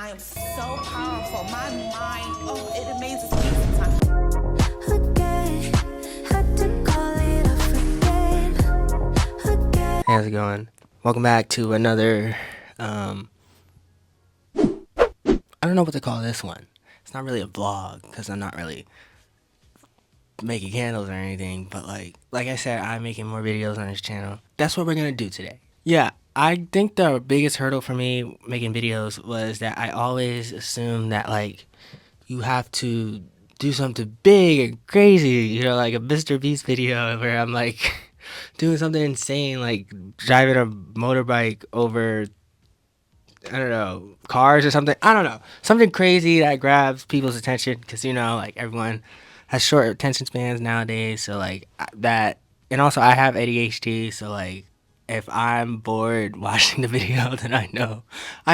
I am so powerful. My mind, oh, it amazes me sometimes. Hey, how's it going? Welcome back to another, I don't know what to call this one. It's not really a vlog, because I'm not really making candles or anything, but like I said, I'm making more videos on this channel. That's what we're gonna do today. Yeah, I think the biggest hurdle for me making videos was that I always assume that like you have to do something big and crazy, you know, like a Mr. Beast video where I'm like doing something insane, like driving a motorbike over, I don't know, cars or something. I don't know. Something crazy that grabs people's attention because, you know, like everyone has short attention spans nowadays. So, like, that. And also, I have ADHD. So, like, if I'm bored watching the video, then I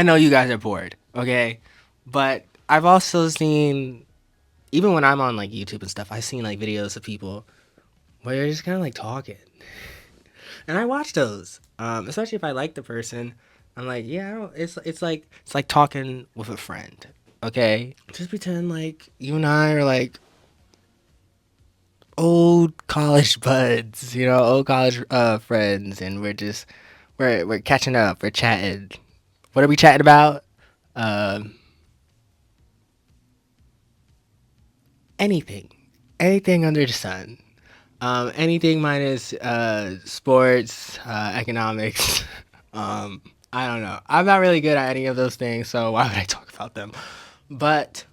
know you guys are bored. Okay. But I've also seen, even when I'm on like YouTube and stuff, I've seen like videos of people where they're just kind of like talking. And I watch those, especially if I like the person. I'm like, yeah, I don't, it's like talking with a friend. Okay, just pretend like you and I are like old college buds, you know, old college friends, and we're catching up, we're chatting. What are we chatting about? Um, anything, anything under the sun. Anything minus sports, economics. I don't know. I'm not really good at any of those things, so why would I talk about them? But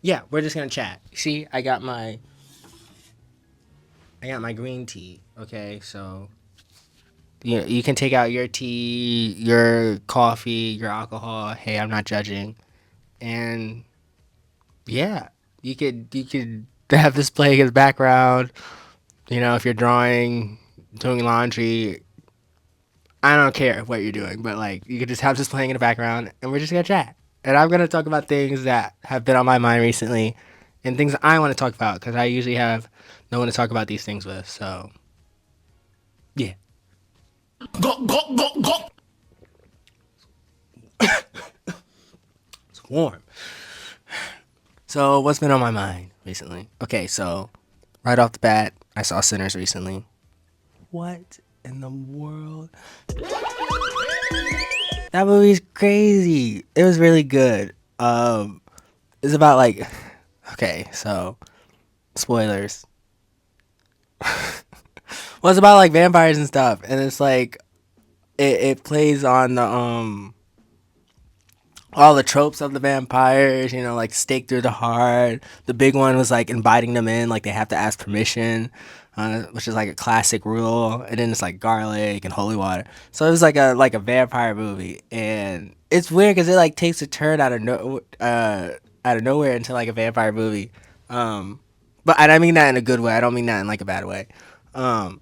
yeah, we're just gonna chat. See, I got my green tea. Okay, so you can take out your tea, your coffee, your alcohol. Hey, I'm not judging. And yeah, you could have this playing in the background. You know, if you're drawing, doing laundry, I don't care what you're doing, but like you could just have this playing in the background and we're just gonna chat. And I'm gonna talk about things that have been on my mind recently and things I want to talk about because I usually have no one to talk about these things with. So yeah. Go go go go. It's warm. So what's been on my mind recently? Okay, so right off the bat, I saw Sinners recently. What in the world? That movie's crazy. It was really good. It's about like, okay, so spoilers. Well, it's about like vampires and stuff, and it's like it plays on the all the tropes of the vampires. You know, like stake through the heart. The big one was like inviting them in, like they have to ask permission. Which is like a classic rule, and then it's like garlic and holy water. So it was like a vampire movie, and it's weird because it like takes a turn out of nowhere into like a vampire movie. But I mean that in a good way. I don't mean that in like a bad way. Um,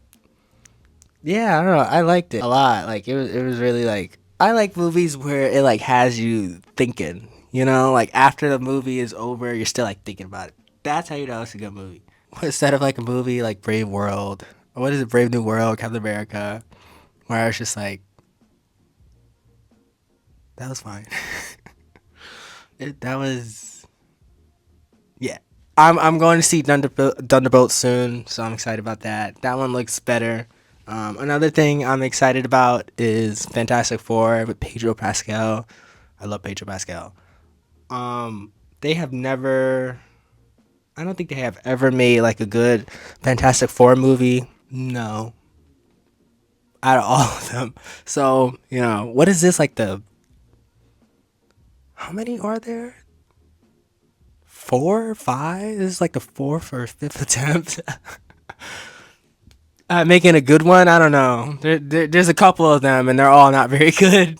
yeah, I don't know. I liked it a lot. Like it was really like I like movies where it like has you thinking. You know, like after the movie is over, you're still like thinking about it. That's how you know it's a good movie. Instead of like a movie like Brave World, or what is it, Brave New World, Captain America, where I was just like, that was fine. That was, yeah. I'm going to see Thunderbolt soon, so I'm excited about that. That one looks better. Another thing I'm excited about is Fantastic Four with Pedro Pascal. I love Pedro Pascal. They have never, I don't think they have ever made like a good Fantastic Four movie. No, out of all of them. So, you know, what is this like how many are there? 4 or 5? This is like the fourth or fifth attempt. Making a good one, I don't know. There's a couple of them, and they're all not very good.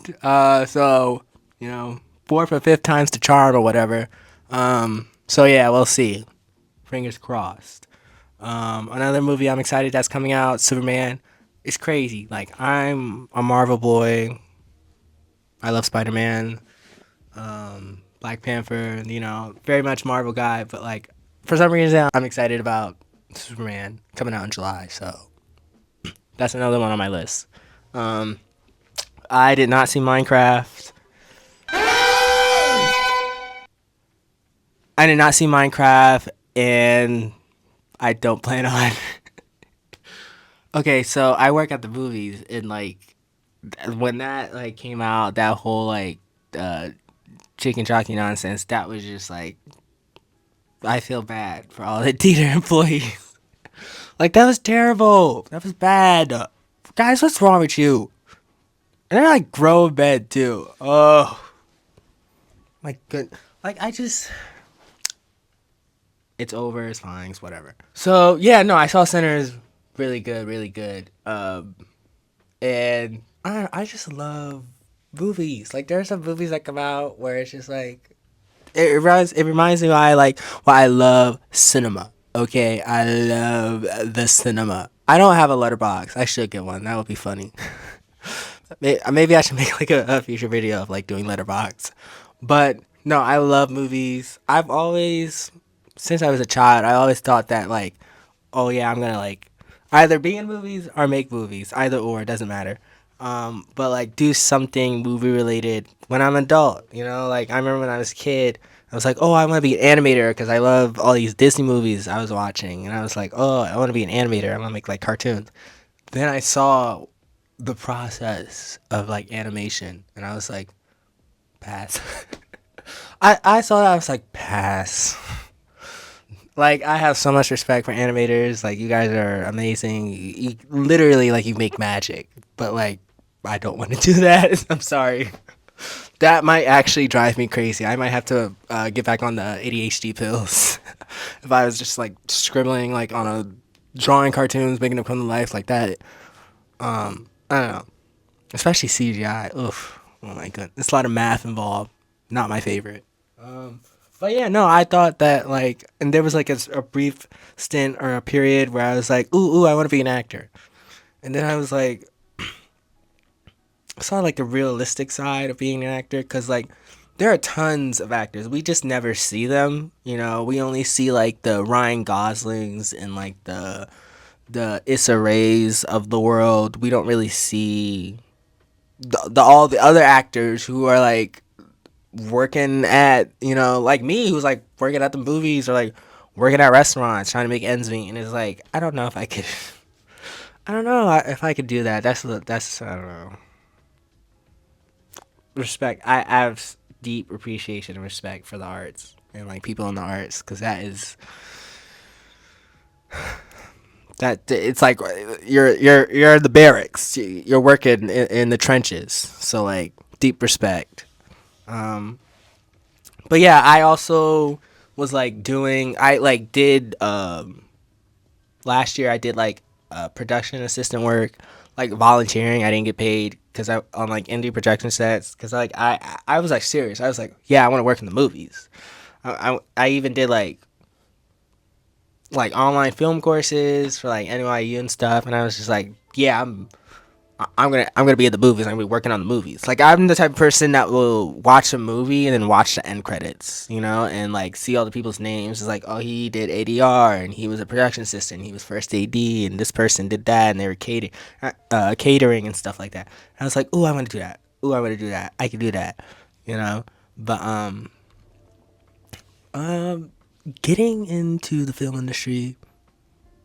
So you know, fourth or fifth time's the charm or whatever. So yeah, we'll see. Fingers crossed. Another movie I'm excited that's coming out, Superman. It's crazy. Like I'm a Marvel boy. I love Spider-Man, Black Panther. You know, very much Marvel guy. But like for some reason, I'm excited about Superman coming out in July. So that's another one on my list. Um, I did not see Minecraft. I did not see Minecraft, and I don't plan on. Okay, so I work at the movies, and like when that like came out, that whole like uh, chicken jockey nonsense, that was just like I feel bad for all the theater employees. Like that was terrible. That was bad. Guys, what's wrong with you? And they're like grow in bed too. Oh my good. Like I just, it's over. It's fine. It's whatever. So yeah, no, I saw Sinners. Really good. Really good. And I just love movies. Like there are some movies that come out where it's just like it reminds me why I love cinema. Okay, I love the cinema. I don't have a letterbox. I should get one. That would be funny. Maybe I should make like a future video of like doing letterbox. But no, I love movies. I've always, since I was a child, I always thought that like, oh yeah, I'm gonna like either be in movies or make movies. Either or, it doesn't matter. But like do something movie related when I'm an adult. You know, like I remember when I was a kid, I was like, oh, I want to be an animator because I love all these Disney movies I was watching, and I was like, oh, I want to be an animator. I want to make like cartoons. Then I saw the process of like animation, and I was like, pass. I saw that, I was like, pass. Like I have so much respect for animators. Like you guys are amazing. You literally like you make magic, but like I don't want to do that. I'm sorry. That might actually drive me crazy. I might have to get back on the ADHD pills if I was just like scribbling like on a drawing cartoons, making them come to life like that. I don't know. Especially CGI. Oof. Oh my goodness. There's a lot of math involved. Not my favorite. But yeah, no, I thought that like, and there was like a brief stint or a period where I was like, ooh, I want to be an actor. And then I was like, I saw like the realistic side of being an actor because like there are tons of actors. We just never see them. You know, we only see like the Ryan Goslings and like the Issa Raes of the world. We don't really see the all the other actors who are like working at, you know, like me, who's like working at the movies or like working at restaurants trying to make ends meet. And it's like I don't know if I could. I don't know if I could do that. That's I don't know. Respect. I have deep appreciation and respect for the arts and like people in the arts because that is that it's like you're in the barracks. You're working in the trenches. So like deep respect. Um, but yeah, I also was like doing. I like did last year. I did like production assistant work, like volunteering. I didn't get paid because I on like indie production sets because like I was like serious. I was like, yeah, I want to work in the movies. I even did like online film courses for like NYU and stuff, and I was just like, yeah, I'm gonna be at the movies. I'm gonna be working on the movies. Like I'm the type of person that will watch a movie and then watch the end credits, you know, and like see all the people's names. It's like, oh, he did ADR and he was a production assistant. He was first AD and this person did that and they were catering and stuff like that. And I was like, ooh, I want to do that. Ooh, I want to do that. I can do that, you know. But getting into the film industry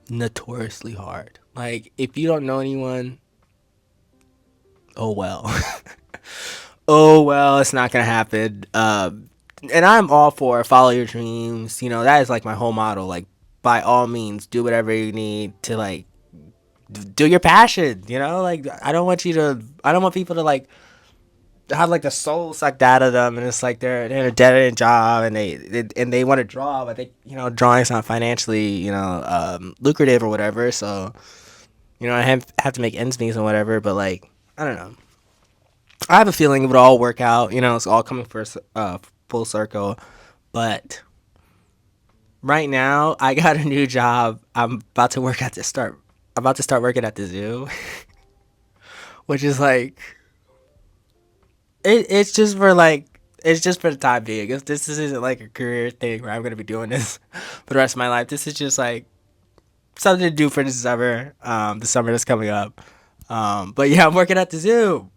notoriously hard. Like if you don't know anyone, oh well. Oh well, it's not gonna happen. And I'm all for follow your dreams. You know, that is like my whole motto. Like, by all means, do whatever you need to like do your passion. You know, like I don't want people to like have like the soul sucked out of them, and it's like they're in a dead end job, and they want to draw, but they drawing's not financially lucrative or whatever. So I have to make ends meet and whatever. But like I don't know. I have a feeling it would all work out. It's all coming for full circle. But right now, I got a new job. I'm about to start working at the zoo, which is like, it's just for the time being. This isn't like a career thing where I'm gonna be doing this for the rest of my life. This is just like something to do for the summer. The summer that's coming up. But yeah, I'm working at the zoo.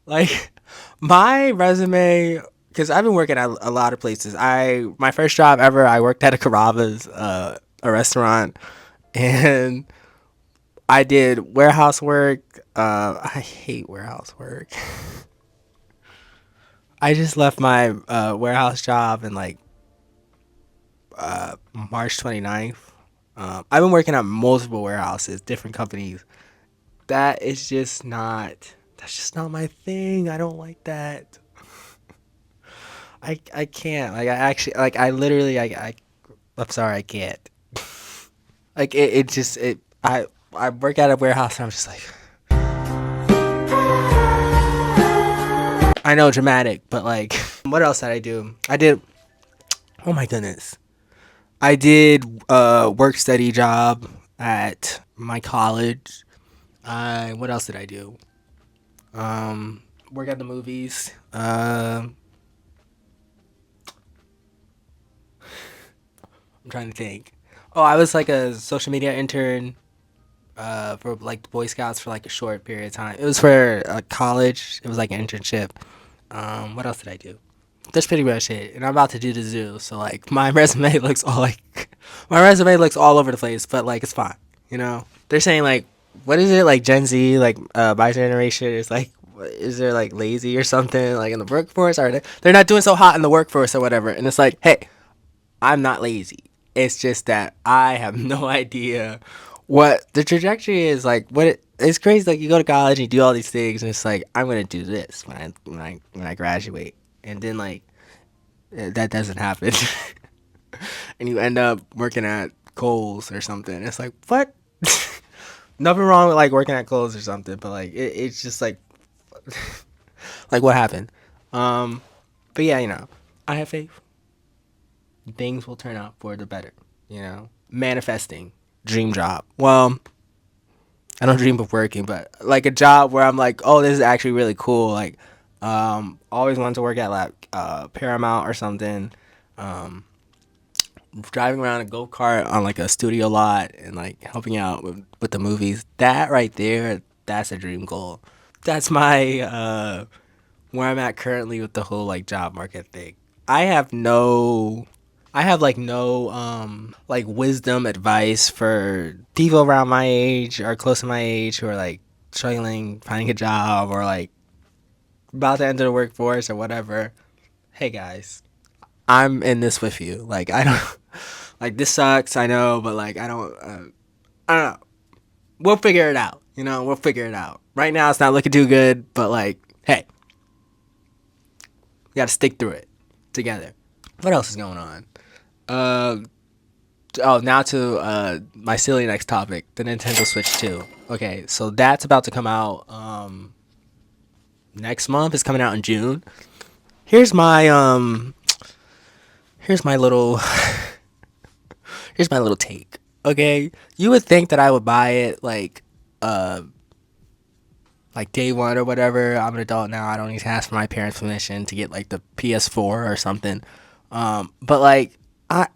Like, my resume because I've been working at a lot of places. My first job ever, I worked at a Carrabba's, a restaurant, and I did warehouse work. I hate warehouse work. I just left my warehouse job in like March 29th. I've been working at multiple warehouses, different companies. That's just not my thing. I don't like that. I can't. Like I actually like I literally I'm sorry, I can't. Like it just it I work at a warehouse and I'm just like I know, dramatic, but like what else did I do? Oh my goodness. I did a work study job at my college. I What else did I do? Work at the movies. I'm trying to think. Oh, I was like a social media intern for like the Boy Scouts for like a short period of time. It was for college. It was like an internship. What else did I do? That's pretty much it. And I'm about to do the zoo, so like my resume looks all like my resume looks all over the place, but like it's fine. You know, they're saying like, what is it like Gen Z, like my generation is like, is there like lazy or something like in the workforce, or they're not doing so hot in the workforce or whatever? And it's like, hey, I'm not lazy. It's just that I have no idea what the trajectory is. Like, it's crazy. Like, you go to college and you do all these things, and it's like, I'm gonna do this when I graduate, and then like that doesn't happen, and you end up working at Kohl's or something. It's like, what? Nothing wrong with like working at Kohl's or something, but like it's just like like what happened. But yeah, I have faith. Things will turn out for the better, Manifesting. Dream job. Well, I don't dream of working, but like a job where I'm like, oh, this is actually really cool. Like, always wanted to work at like Paramount or something. Driving around a go-kart on like a studio lot and like helping out with the movies. That right there, that's a dream goal. That's my where I'm at currently with the whole like job market thing. I have like no like wisdom advice for people around my age or close to my age who are like struggling finding a job or like about to enter the workforce or whatever. Hey guys, I'm in this with you. Like I don't like this sucks, I know, but like I don't know. We'll figure it out. We'll figure it out. Right now it's not looking too good, but like, hey, we gotta stick through it together. What else is going on? Now to my silly next topic, the Nintendo Switch 2. Okay, so that's about to come out next month. It's coming out in June. Here's my here's my little here's my little take. Okay, you would think that I would buy it like day one or whatever. I'm an adult now. I don't need to ask for my parents' permission to get like the PS4 or something. But like I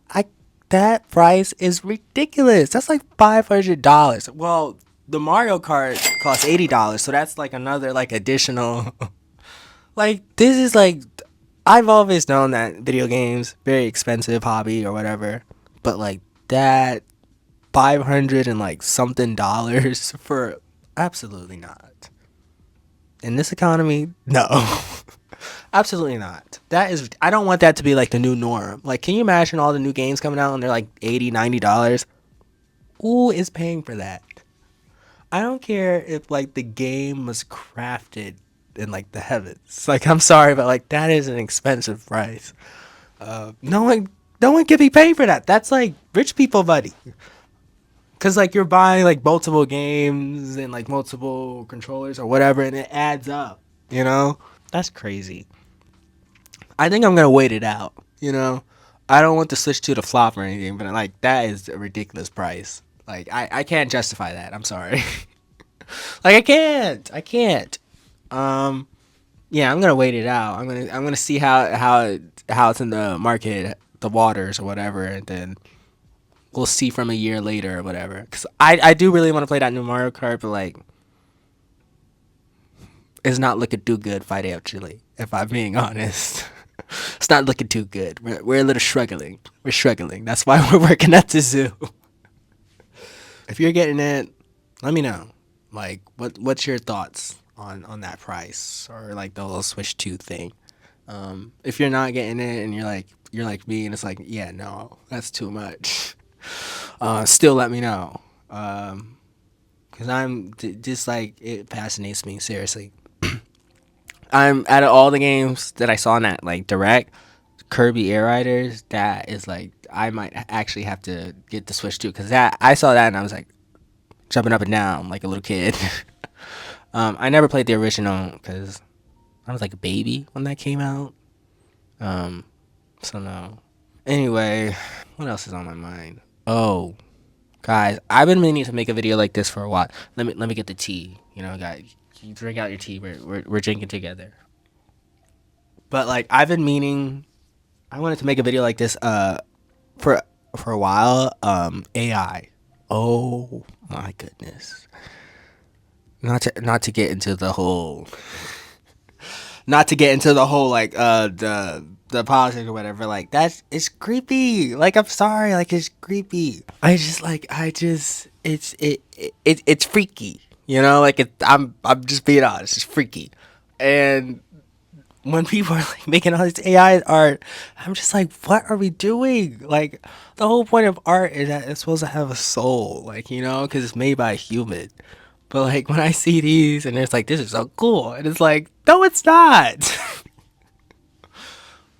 that price is ridiculous. That's like $500. Well, the Mario Kart costs $80, so that's like another like additional. Like this is like, I've always known that video games very expensive hobby or whatever, but like that 500 and like something dollars for absolutely not. In this economy, no. Absolutely not. I don't want that to be like the new norm. Like, can you imagine all the new games coming out and they're like $80, $90? Who is paying for that? I don't care if like the game was crafted in like the heavens. Like, I'm sorry, but like that is an expensive price. No one can be paying for that. That's like rich people money. Cause like you're buying like multiple games and like multiple controllers or whatever, and it adds up. That's crazy. I think I'm gonna wait it out. I don't want the Switch 2 to flop or anything, but like that is a ridiculous price. Like I can't justify that. I'm sorry. Like I can't. Yeah, I'm gonna wait it out. I'm gonna see how it's in the market, the waters or whatever, and then we'll see from a year later or whatever. Cause I do really want to play that new Mario Kart, but like it's not looking too good financially, if I'm being honest. it's not looking too good. We're a little struggling. We're struggling. That's why we're working at the zoo. If you're getting it, let me know. Like, what's your thoughts on that price, or like the whole Switch 2 thing? If you're not getting it and you're like me and it's like, yeah, no, that's too much. Still let me know. Cause just like, it fascinates me, seriously. I'm out of all the games that I saw in that like direct, Kirby Air Riders, that is like, I might actually have to get the Switch 2, because that, I saw that and I was like jumping up and down like a little kid. I never played the original because I was like a baby when that came out. So no. Anyway, what else is on my mind? Oh, guys, I've been meaning to make a video like this for a while. Let me get the tea. You know, guys, you drink out your tea. We're drinking together. But like, I've been meaning, I wanted to make a video like this for a while. AI. Oh my goodness. Not to get into the whole like the politics or whatever. Like, it's creepy. Like, I'm sorry, like, it's creepy. It's freaky. You know, like, I'm just being honest, it's freaky. And when people are like making all this AI art, I'm just like, what are we doing? Like, the whole point of art is that it's supposed to have a soul, like, you know, because it's made by a human. But like, when I see these and it's like, this is so cool, and it's like, no, it's not.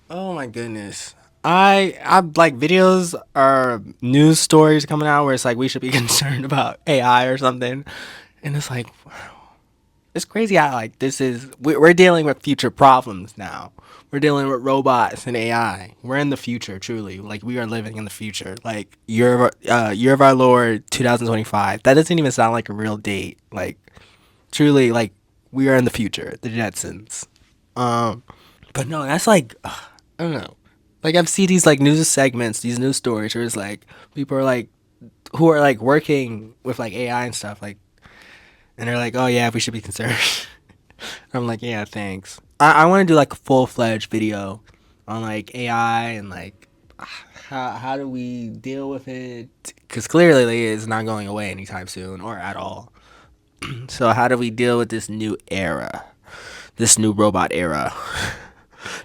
Oh my goodness. I like, videos or news stories coming out where it's like, we should be concerned about AI or something, and it's like, it's crazy how like, we're dealing with future problems now. We're dealing with robots and AI. We're in the future, truly. Like, we are living in the future. Like, year of our Lord 2025. That doesn't even sound like a real date. Like, truly, like, we are in the future. The Jetsons. But no, that's like, I don't know. Like, I've seen these like news segments, these news stories where it's like, people are like, who are like working with like AI and stuff, like, and they're like, oh yeah, we should be concerned. I'm like, yeah, thanks. I want to do like a full-fledged video on like AI and like, how do we deal with it? Because clearly it's not going away anytime soon, or at all. So how do we deal with this new era? This new robot era?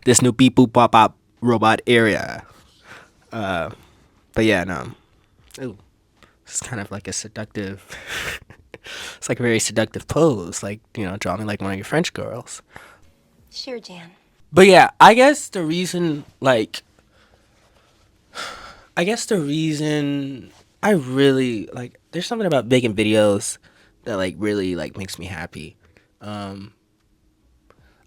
This new beep boop bop bop robot era? But yeah, no. Ooh, it's kind of like a seductive... It's like a very seductive pose, like, you know, draw me like one of your French girls. Sure, Jan. But yeah, I guess the reason I really like, there's something about making videos that like really like makes me happy. I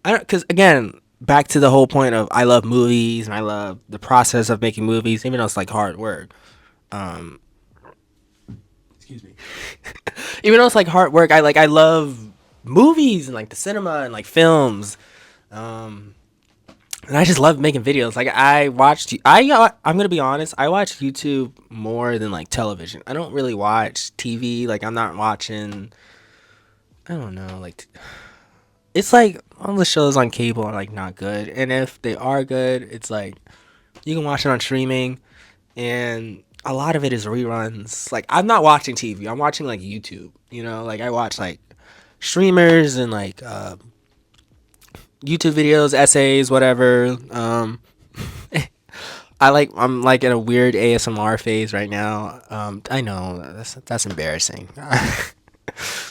don't, because again, back to the whole point of, I love movies and I love the process of making movies, even though it's like hard work. Excuse me. Even though it's like hard work, I love movies and like the cinema and like films. And I just love making videos. Like, I'm gonna be honest, I watch YouTube more than like television. I don't really watch TV. Like, I'm not watching, I don't know, like, it's like all the shows on cable are like not good, and if they are good, it's like you can watch it on streaming, and a lot of it is reruns. Like, I'm not watching TV. I'm watching like YouTube. You know, like, I watch like streamers and like YouTube videos, essays, whatever. I'm like in a weird ASMR phase right now. I know that's embarrassing.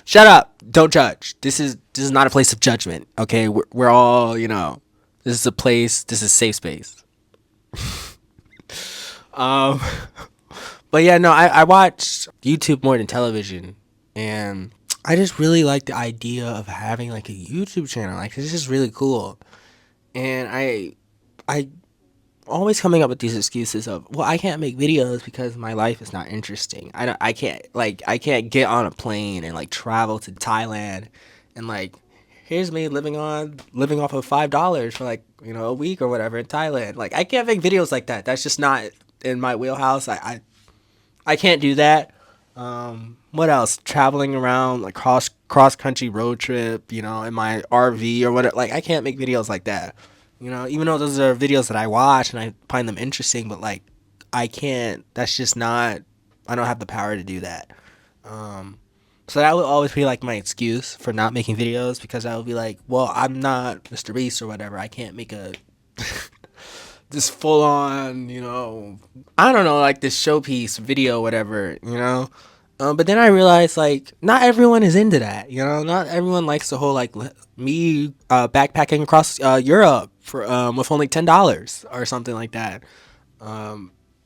Shut up! Don't judge. This is not a place of judgment. Okay, we're all, you know. This is a place. This is a safe space. But yeah, no, I watch YouTube more than television, and I just really like the idea of having like a YouTube channel. Like, it's just really cool, and I always coming up with these excuses of, well, I can't make videos because my life is not interesting. I can't get on a plane and like travel to Thailand, and like, here's me living off of $5 for like, you know, a week or whatever in Thailand. Like, I can't make videos like that. That's just not in my wheelhouse. I can't do that. What else? Traveling around, like cross country road trip, you know, in my RV or whatever. Like, I can't make videos like that. You know, even though those are videos that I watch and I find them interesting, but like I can't. That's just not. I don't have the power to do that. So that would always be like my excuse for not making videos, because I would be like, well, I'm not Mr. Beast or whatever. I can't make a this full on, you know, I don't know, like this showpiece video, whatever, you know. But then I realized like not everyone is into that, you know. Not everyone likes the whole like me backpacking across Europe for with only $10 or something like that.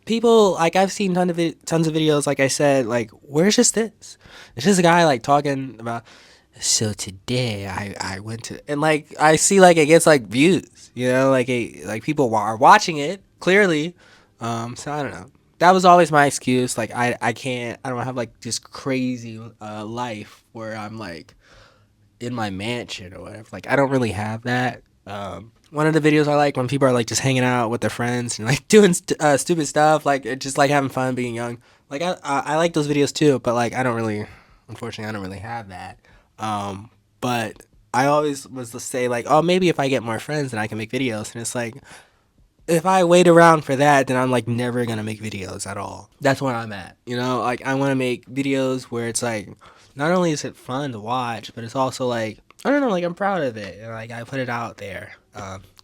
People like I've seen tons of videos, like I said, like where's just this? It's just a guy like talking about. So today I went to, and like I see like it gets like views, you know, like people are watching it clearly. So I don't know. That was always my excuse. Like I don't have like this crazy life where I'm like in my mansion or whatever. Like I don't really have that. One of the videos I like when people are like just hanging out with their friends and like doing stupid stuff, like just like having fun being young. Like I like those videos too, but like I don't really, unfortunately, I don't really have that. But I always was to say like, oh, maybe if I get more friends, then I can make videos. And it's like, if I wait around for that, then I'm like never gonna make videos at all. That's where I'm at. You know, like I want to make videos where it's like, not only is it fun to watch, but it's also like, I don't know, like I'm proud of it. And like I put it out there.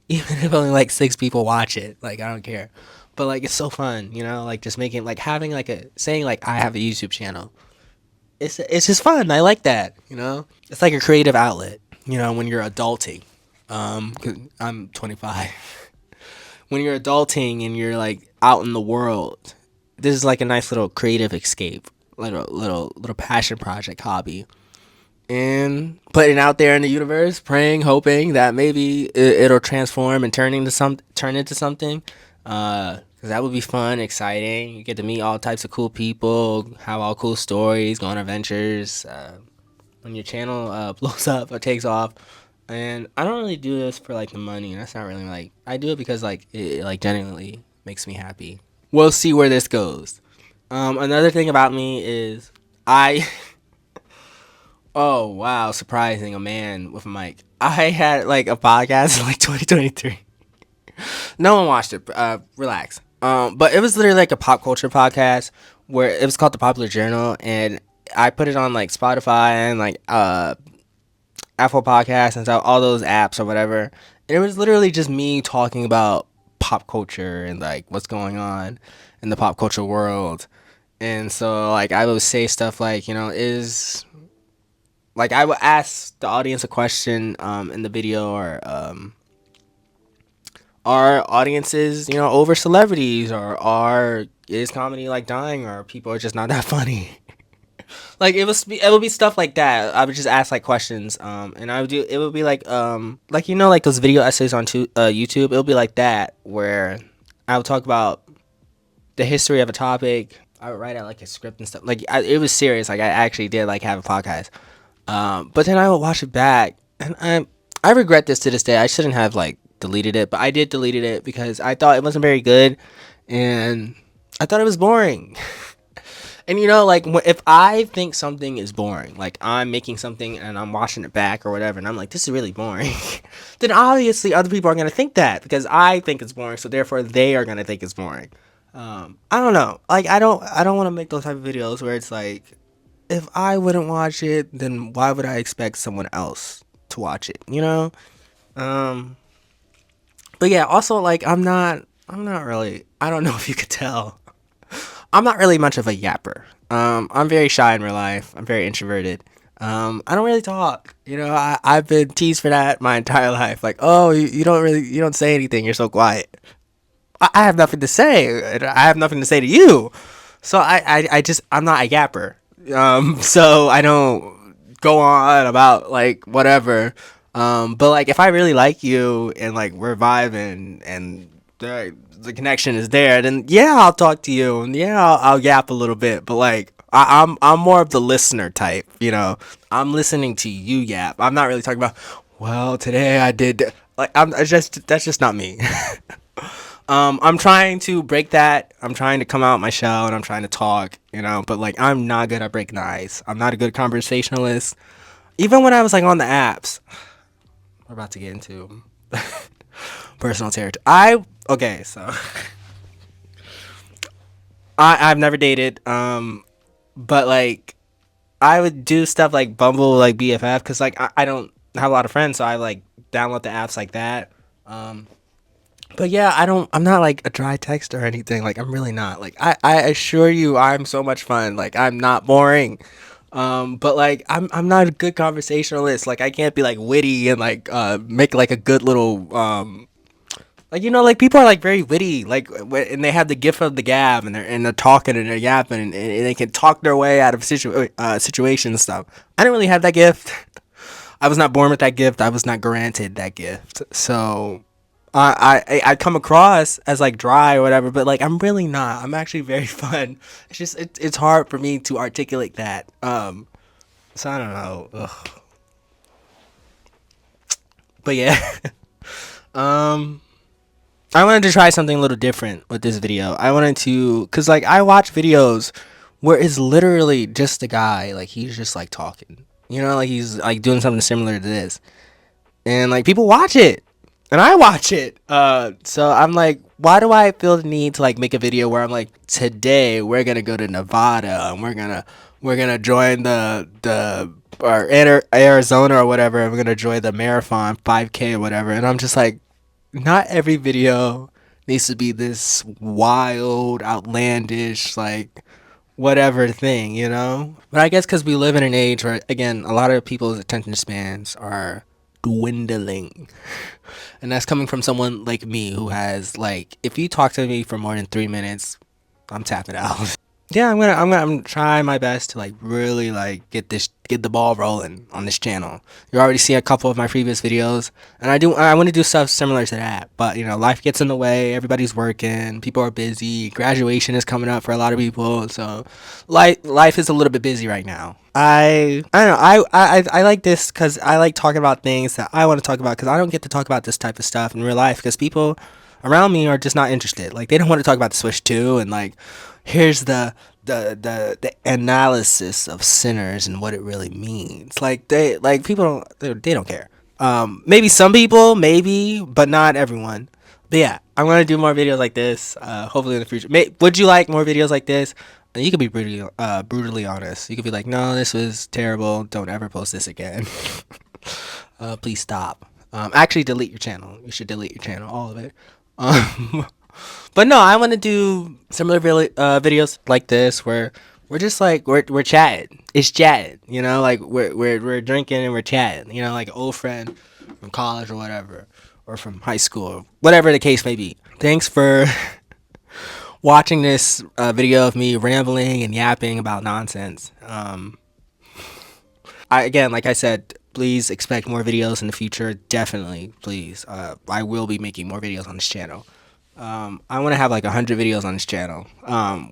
Even if only like 6 people watch it, like I don't care. But like it's so fun, you know, like just making, like having like a, saying like I have a YouTube channel. It's just fun. I like that, you know. It's like a creative outlet, you know, when you're adulting. 'Cause I'm 25. When you're adulting and you're like out in the world, this is like a nice little creative escape, little passion project hobby, and putting it out there in the universe, praying, hoping that maybe it'll transform and turn into something. Cause that would be fun, exciting. You get to meet all types of cool people, have all cool stories, go on adventures. When your channel blows up or takes off, and I don't really do this for like the money. That's not really like, I do it because like it like genuinely makes me happy. We'll see where this goes. Another thing about me is I. Oh wow, surprising, a man with a mic. I had like a podcast in like 2023. No one watched it. Relax. But it was literally like a pop culture podcast where it was called The Popular Journal, and I put it on like Spotify and like Apple Podcasts and so all those apps or whatever. And it was literally just me talking about pop culture and like what's going on in the pop culture world. And so like I would say stuff like, you know, is like I would ask the audience a question in the video, or are audiences, you know, over celebrities, or is comedy like dying, or people are just not that funny. Like it would be stuff like that. I would just ask like questions, and I would do, it would be like you know, like those video essays on YouTube. It would be like that, where I would talk about the history of a topic. I would write out like a script and stuff. Like it was serious. Like I actually did like have a podcast. But then I would watch it back, and I regret this to this day. I shouldn't have like deleted it, but I did deleted it because I thought it wasn't very good, and I thought it was boring. And you know, like if I think something is boring, like I'm making something and I'm watching it back or whatever, and I'm like, this is really boring, then obviously other people are gonna think that because I think it's boring, so therefore they are gonna think it's boring. I don't know. Like I don't want to make those type of videos where it's like, if I wouldn't watch it, then why would I expect someone else to watch it? You know. But yeah, also like I'm not really. I don't know if you could tell. I'm not really much of a yapper. I'm very shy in real life. I'm very introverted. I don't really talk. You know, I've been teased for that my entire life. Like, oh, you don't say anything. You're so quiet. I have nothing to say. I have nothing to say to you. So I'm not a yapper. So I don't go on about like whatever. But like if I really like you and like we're vibing and the connection is there, then yeah, I'll talk to you and yeah, I'll yap a little bit. But like I'm more of the listener type, you know. I'm listening to you yap. I'm not really talking about, well, today I did like that's just not me. I'm trying to break that. I'm trying to come out my shell and I'm trying to talk, you know, but like I'm not good at breaking the ice. I'm not a good conversationalist. Even when I was like on the apps, we're about to get into personal territory. Okay, so I've never dated, but like I would do stuff like Bumble, like BFF, because like I don't have a lot of friends, so I like download the apps like that. But yeah, I'm not like a dry texter or anything. Like I'm really not. Like I assure you, I'm so much fun. Like I'm not boring. But like I'm not a good conversationalist. Like I can't be like witty and like make like a good little like, you know, like people are like very witty, like, and they have the gift of the gab, and they're talking and they're yapping, and they can talk their way out of situations and stuff. I didn't really have that gift. I was not born with that gift. I was not granted that gift. So I come across as like dry or whatever, but like I'm really not. I'm actually very fun. It's just it's hard for me to articulate that. So I don't know. Ugh. But yeah. I wanted to try something a little different with this video. I wanted to, cause like I watch videos where it's literally just a guy, like he's just like talking, you know, like he's like doing something similar to this, and like people watch it, and I watch it. So I'm like, why do I feel the need to like make a video where I'm like, today we're gonna go to Nevada and we're gonna join the or Arizona or whatever, and we're gonna join the marathon 5K or whatever, and I'm just like, not every video needs to be this wild, outlandish, like whatever thing, you know? But I guess because we live in an age where, again, a lot of people's attention spans are dwindling. And that's coming from someone like me who has, like, if you talk to me for more than 3 minutes, I'm tapping out. Yeah, I'm gonna try my best to like really like get the ball rolling on this channel. You already see a couple of my previous videos, and I want to do stuff similar to that. But you know, life gets in the way. Everybody's working. People are busy. Graduation is coming up for a lot of people, so life is a little bit busy right now. I don't know. I like this because I like talking about things that I want to talk about, because I don't get to talk about this type of stuff in real life because people around me are just not interested. Like they don't want to talk about the Switch 2 and like, here's the analysis of Sinners and what it really means. Like people don't care. Maybe some people, maybe, but not everyone. But yeah, I'm gonna do more videos like this. Hopefully in the future. Would you like more videos like this? And you could be brutally honest. You could be like, no, this was terrible. Don't ever post this again. Please stop. Actually, delete your channel. You should delete your channel, all of it. But no, I want to do similar videos like this where we're just like we're chatting. It's chatting, you know, like we're drinking and we're chatting, you know, like an old friend from college or whatever, or from high school, or whatever the case may be. Thanks for watching this video of me rambling and yapping about nonsense. Again, like I said, please expect more videos in the future. Definitely, please. I will be making more videos on this channel. I want to have like 100 videos on this channel,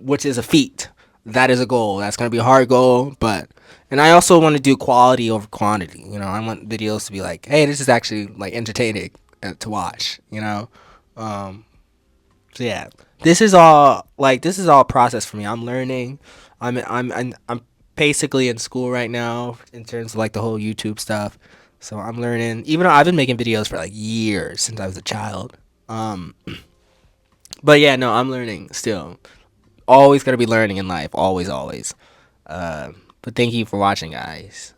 which is a feat. That is a goal. That's going to be a hard goal, and I also want to do quality over quantity. You know, I want videos to be like, hey, this is actually like entertaining to watch, you know? So yeah, this is all process for me. I'm learning. I'm basically in school right now in terms of like the whole YouTube stuff. So I'm learning, even though I've been making videos for like years since I was a child. But yeah, no, I'm learning still. Always gotta be learning in life. Always. But thank you for watching, guys.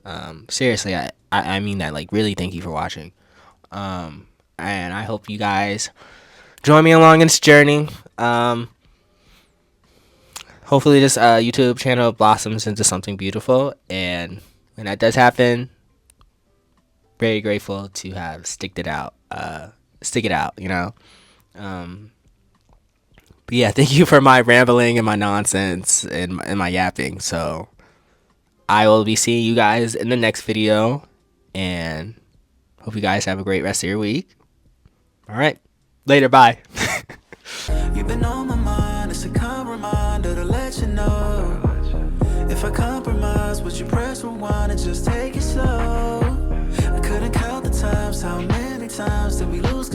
Seriously, I mean that. Like, really, thank you for watching. And I hope you guys join me along in this journey. Hopefully this YouTube channel blossoms into something beautiful. And when that does happen, very grateful to have stick it out, you know? But yeah, thank you for my rambling and my nonsense and my yapping. So I will be seeing you guys in the next video, and hope you guys have a great rest of your week. All right, later, bye. You've been on my mind, it's a calm reminder to let you know. If I compromise, would you press rewind and just take it slow? I couldn't count the times, how many times did we lose